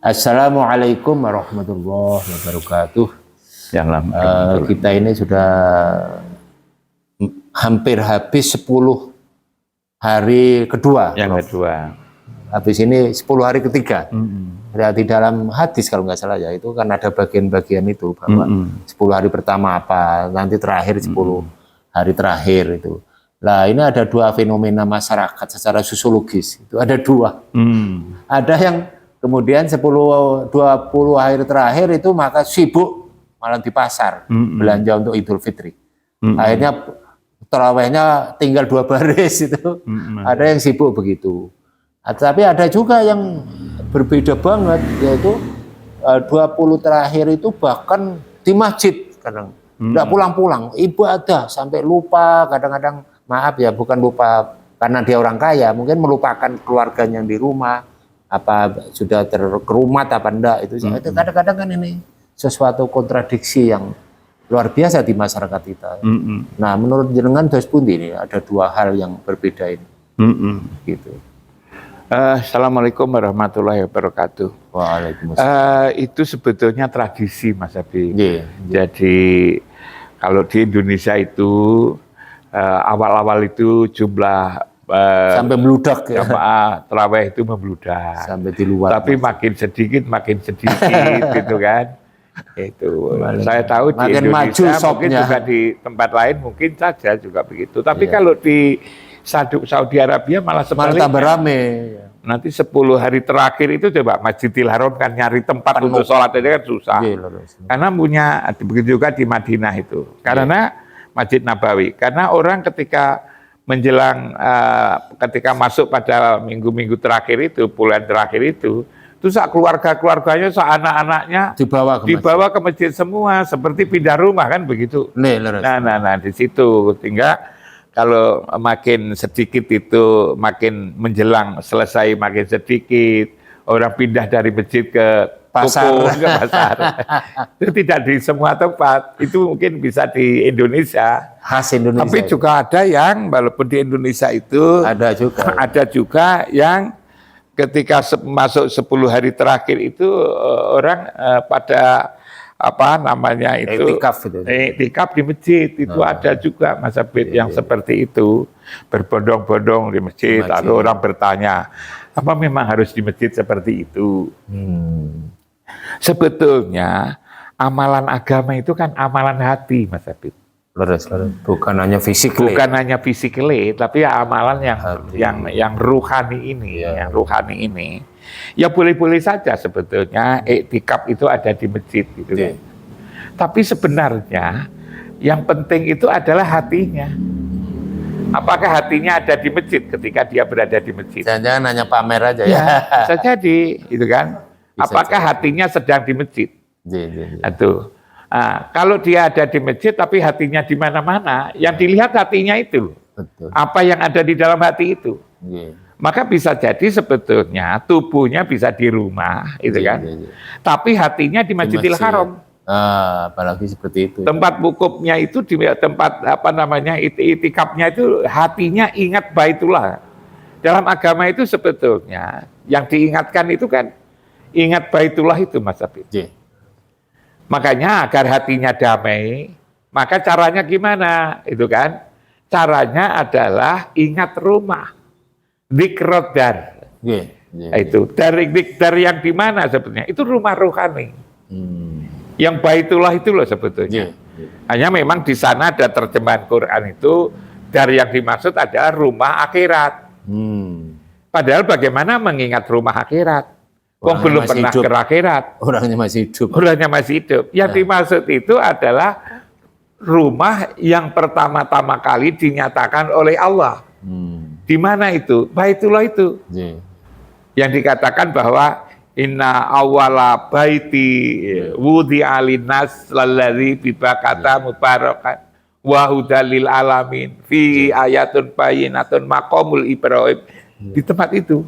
Assalamualaikum warahmatullahi wabarakatuh. Kita ini sudah hampir habis 10 hari kedua. Yang kedua. Habis ini 10 hari ketiga. Di dalam hadis kalau nggak salah ya, itu kan ada bagian-bagian itu bahwa 10 hari pertama apa, nanti terakhir 10 hari terakhir itu. Nah, ini ada dua fenomena masyarakat secara sosiologis. Itu ada dua. Ada yang kemudian 10-20 hari terakhir itu maka sibuk malah di pasar belanja untuk Idul Fitri. Akhirnya tarawehnya tinggal 2 baris itu. Ada yang sibuk begitu. Tapi ada juga yang berbeda banget, yaitu 20 terakhir itu bahkan di masjid kadang nggak pulang-pulang, ibadah sampai lupa, kadang-kadang maaf ya, bukan lupa karena dia orang kaya, mungkin melupakan keluarganya yang di rumah, apa sudah terkerumat apa enggak, itu kadang-kadang kan ini sesuatu kontradiksi yang luar biasa di masyarakat kita. Nah, menurut jenengan Dos Pundi ini ada dua hal yang berbeda ini. Gitu. Assalamualaikum warahmatullahi wabarakatuh. Waalaikumsalam. Itu sebetulnya tradisi, Mas Abi. Jadi kalau di Indonesia itu awal-awal itu jumlah sampai meludak ya. Taraweh itu membludak. Sampai di luar. Tapi makin sedikit gitu kan. Itu saya tahu di Indonesia mungkin juga di tempat lain mungkin saja juga begitu. Tapi kalau di Saudi Arabia malah sebaliknya. Tambah rame. Nanti 10 hari terakhir itu coba Masjidil Haram kan nyari tempat untuk sholat aja kan susah. Karena punya, begitu juga di Madinah itu. Karena Masjid Nabawi. Karena orang ketika menjelang, ketika masuk pada minggu-minggu terakhir itu, bulan terakhir itu keluarga-keluarganya, anak-anaknya dibawa ke masjid semua, seperti pindah rumah kan begitu. Nah di situ tinggal. Kalau makin sedikit itu, makin menjelang selesai makin sedikit, orang pindah dari masjid ke pasar. Ke pasar. Itu tidak di semua tempat, itu mungkin bisa di Indonesia. Khas Indonesia. Tapi juga ada yang, walaupun di Indonesia itu, ada juga yang ketika masuk 10 hari terakhir itu, orang pada iktikaf di masjid itu ada juga Mas Abid yang seperti itu, berbondong-bondong di masjid. Lalu orang bertanya, apa memang harus di masjid seperti itu? Sebetulnya amalan agama itu kan amalan hati, Mas Abid. Bukan hanya fisik, tapi amalan yang ruhani ini, yang ruhani ini. Ya boleh-boleh saja sebetulnya iktikaf itu ada di masjid gitu. Tapi sebenarnya yang penting itu adalah hatinya. Apakah hatinya ada di masjid ketika dia berada di masjid? Jangan hanya pamer aja ya. Bisa jadi, gitu kan? Apakah hatinya sedang di masjid? Itu. Kalau dia ada di masjid tapi hatinya di mana-mana, yang dilihat hatinya itu. Apa yang ada di dalam hati itu. Maka bisa jadi sebetulnya tubuhnya bisa di rumah, itu kan. Tapi hatinya di Masjidil Haram. Apalagi seperti itu. Tempat wukufnya itu di tempat itikafnya itu hatinya ingat Baitullah. Dalam agama itu sebetulnya yang diingatkan itu kan ingat Baitullah itu, Mas Abid. Makanya agar hatinya damai, maka caranya gimana? Itu kan. Caranya adalah ingat rumah. Dikrodar, itu dari yang di mana sebetulnya itu rumah rohani, yang Baitullah itu loh sebetulnya. Hanya memang di sana ada terjemahan Quran itu dari yang dimaksud adalah rumah akhirat. Padahal bagaimana mengingat rumah akhirat? Wong belum pernah ke akhirat. Orangnya masih hidup. Yang dimaksud itu adalah rumah yang pertama-tama kali dinyatakan oleh Allah. Di mana itu? Baitullah itu. Yang dikatakan bahwa inna awwala baiti wudi'a linnas lalladzi bibakata mubarakan wa hudal lil alamin fi ayatun bayyinatun maqamul Ibrahim. Di tempat itu.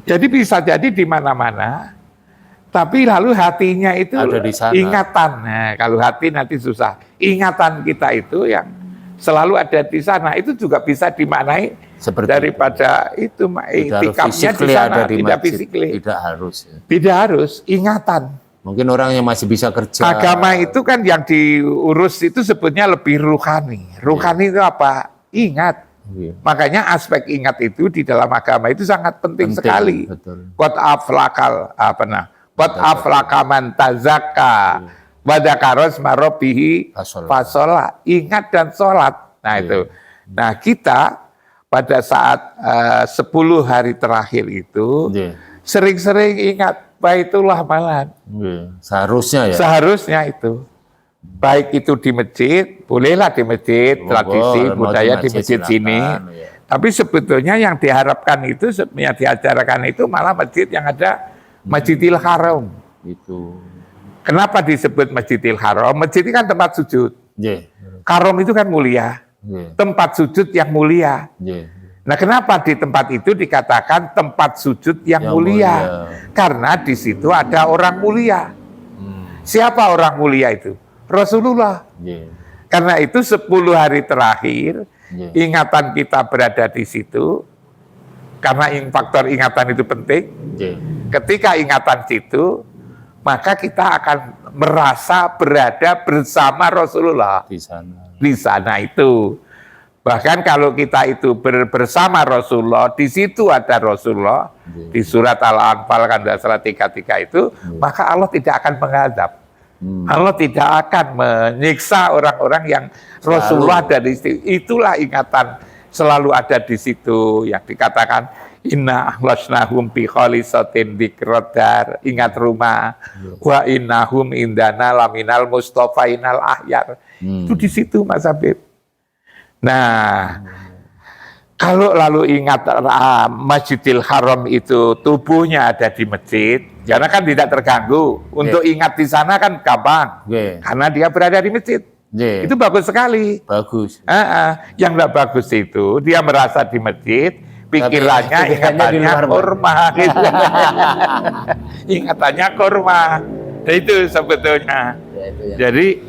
Jadi bisa jadi di mana-mana. Tapi lalu hatinya itu ingatan. Nah, kalau hati nanti susah. Ingatan kita itu yang selalu ada di sana, itu juga bisa dimaknai Seperti daripada itu itikafnya di sana, tidak physically. Tidak harus. Ya. Tidak harus, ingatan. Mungkin orang yang masih bisa kerja. Agama itu kan yang diurus itu sebetulnya lebih ruhani. Ruhani itu apa? Ingat. Makanya aspek ingat itu di dalam agama itu sangat penting sekali. Qad aflaka man tazakka wa dzakara isma rabbih fasholla. Ingat dan sholat. Nah itu. Nah kita pada saat 10 hari terakhir itu sering-sering ingat Baitullah malam. Seharusnya ya. Seharusnya itu. Baik itu di masjid, bolehlah di masjid, tradisi budaya di masjid sini. Ya. Tapi sebetulnya yang diharapkan itu, yang diajarkan itu malah masjid yang ada Masjidil Haram. Itu. Kenapa disebut Masjidil Haram? Masjid itu kan tempat sujud. Haram itu kan mulia. Tempat sujud yang mulia. Nah, kenapa di tempat itu dikatakan tempat sujud yang mulia? Karena di situ ada orang mulia. Siapa orang mulia itu? Rasulullah. Karena itu 10 hari terakhir ingatan kita berada di situ. Karena faktor ingatan itu penting. Ketika ingatan situ, maka kita akan merasa berada bersama Rasulullah di sana itu. Bahkan kalau kita itu bersama Rasulullah, di situ ada Rasulullah, di surat Al-Anfal kan surat 33 itu, maka Allah tidak akan menghadap. Allah tidak akan menyiksa orang-orang yang Rasulullah ada di situ. Itulah ingatan selalu ada di situ yang dikatakan inna ahlasnahum bi khalisatin dzikradar, ingat rumah, wa innahum indana laminal mustofainal ahyar. Itu di situ Mas Habib. Nah, kalau lalu ingat Masjidil Haram itu tubuhnya ada di masjid, karena kan tidak terganggu. Untuk ingat di sana kan gampang, karena dia berada di masjid. Itu bagus sekali. Bagus. Yang tidak bagus itu dia merasa di masjid, pikirannya ingatannya kurma. Gitu. Ingatannya kurma. Itu sebetulnya. Jadi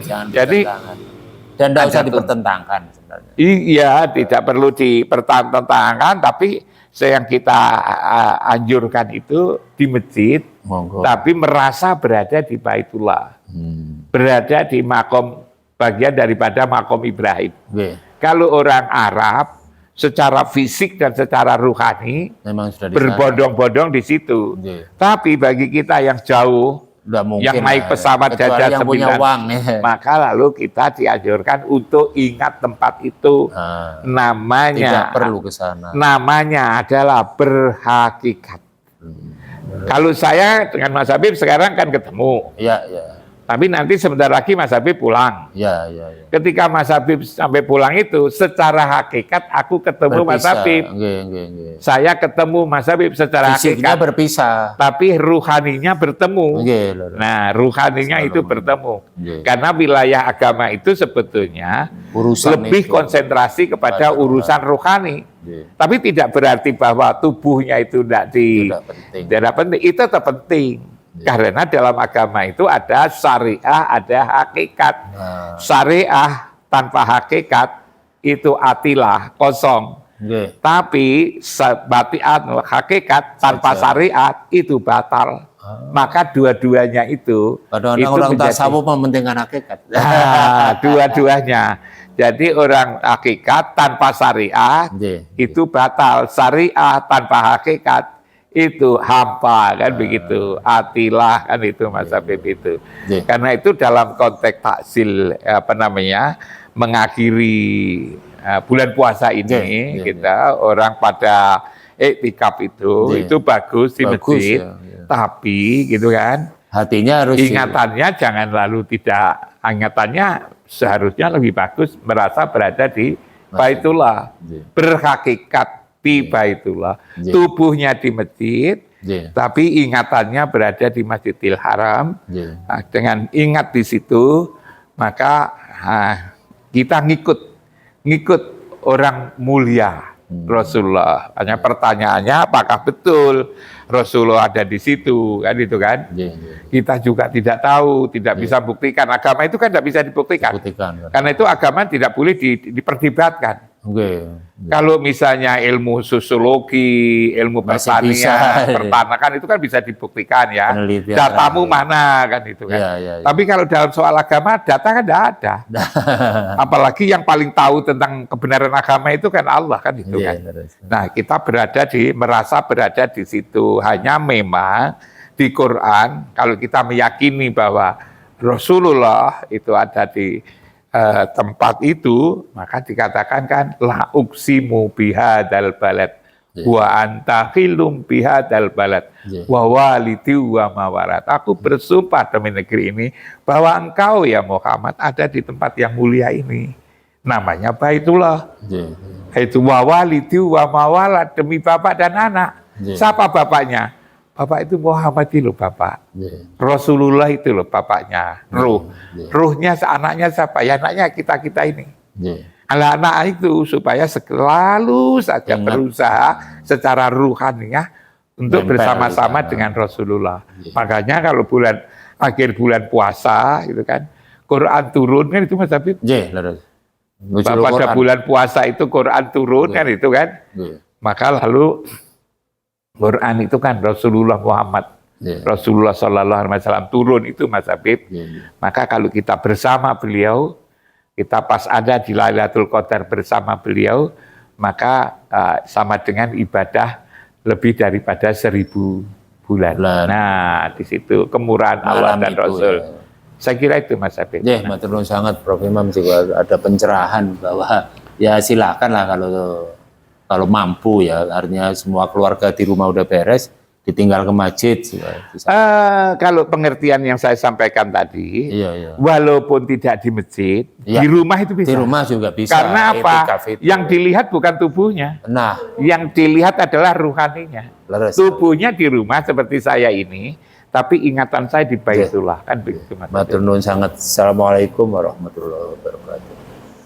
dan tidak usah dipertentangkan sebenarnya. Iya, tidak perlu dipertentangkan, tapi yang kita anjurkan itu di masjid, tapi merasa berada di Baitullah, berada di makom, bagian daripada makom Ibrahim. Kalau orang Arab, secara fisik dan secara ruhani, berbondong-bondong di situ. Tapi bagi kita yang jauh, yang naik pesawat jajah 9, maka lalu kita dianjurkan untuk ingat tempat itu. Namanya tidak perlu ke sana. Namanya adalah berhakikat. Kalau saya dengan Mas Habib sekarang kan ketemu. Tapi nanti sebentar lagi Mas Habib pulang. Ketika Mas Habib sampai pulang itu, secara hakikat aku ketemu Mas Habib. Saya ketemu Mas Habib secara fisiknya hakikat. Berpisah. Tapi ruhaninya bertemu. Nah, ruhaninya itu bertemu. Karena wilayah agama itu sebetulnya lebih konsentrasi kepada urusan ruhani. Tapi tidak berarti bahwa tubuhnya itu tidak penting. Itu tetap penting. Karena dalam agama itu ada syariah, ada hakikat. Syariah tanpa hakikat itu atilah, kosong. Tapi hakikat tanpa syariat itu batal. Maka dua-duanya itu orang tasawuf mementingkan hakikat. Dua-duanya. Jadi orang hakikat tanpa syariah itu batal. Syariah tanpa hakikat itu hampa, kan begitu. Atilah, kan itu Mas Habib itu. Karena itu dalam konteks taksil mengakhiri bulan puasa ini, kita orang pada iktikaf itu bagus di masjid, tapi gitu kan, hatinya harus ingatannya jangan lalu tidak, ingatannya seharusnya lebih bagus merasa berada di Baitullah, berhakikat di Baitullah, tubuhnya di masjid, tapi ingatannya berada di Masjidil Haram. Nah, dengan ingat di situ, maka kita ngikut orang mulia Rasulullah. Hanya pertanyaannya apakah betul Rasulullah ada di situ, kan itu kan? Kita juga tidak tahu, tidak bisa buktikan. Agama itu kan tidak bisa dibuktikan. Karena itu agama tidak boleh diperdebatkan. Oke. Kalau misalnya ilmu sosiologi, ilmu Masih pertanian, bisa. pertanakan itu kan bisa dibuktikan ya. Penelitian Datamu terakhir. mana kan itu kan. Iya. Tapi kalau dalam soal agama data kan tidak ada. Apalagi yang paling tahu tentang kebenaran agama itu kan Allah kan itu Iya, kan. terus. Nah kita merasa berada di situ. Hanya memang di Quran kalau kita meyakini bahwa Rasulullah itu ada di tempat itu, maka dikatakan kan la uqsimu bihadzal balad wa anta khilum bihadzal balad wa walidi wa mawarat. Aku bersumpah demi negeri ini bahwa engkau ya Muhammad ada di tempat yang mulia ini. Namanya Baitullah. Itu wa walidi wa mawalat, demi bapak dan anak. Siapa bapaknya? Bapak itu Muhammad itu loh bapak. Rasulullah itu loh bapaknya. Ruhnya anaknya siapa? Ya anaknya kita ini. Anak-anak itu supaya selalu saja berusaha secara ruhaniah untuk bersama-sama dengan Rasulullah. Makanya kalau akhir bulan puasa itu kan Quran turun kan itu Mas Habib. Pada bulan puasa itu Quran turun kan itu kan. Maka lalu Quran itu kan Rasulullah Muhammad, Rasulullah Sallallahu Alaihi Wasallam turun itu Mas Habib. Maka kalau kita bersama beliau, kita pas ada di Lailatul Qadar bersama beliau, maka sama dengan ibadah lebih daripada 1000 bulan. Nah di situ kemurahan Allah dan Rasul. Ya. Saya kira itu Mas Habib. Ya, matur nuwun sangat Prof Imam juga ada pencerahan bahwa ya silakan lah kalau mampu ya, artinya semua keluarga di rumah udah beres, ditinggal ke masjid. Kalau pengertian yang saya sampaikan tadi, walaupun tidak di masjid, di rumah itu bisa. Di rumah juga bisa. Karena apa? Yang dilihat bukan tubuhnya. Nah, yang dilihat adalah ruhaninya. Tubuhnya di rumah seperti saya ini, tapi ingatan saya di Baitullah kan begitu Mas. Matur nuwun sangat. Assalamualaikum warahmatullahi wabarakatuh.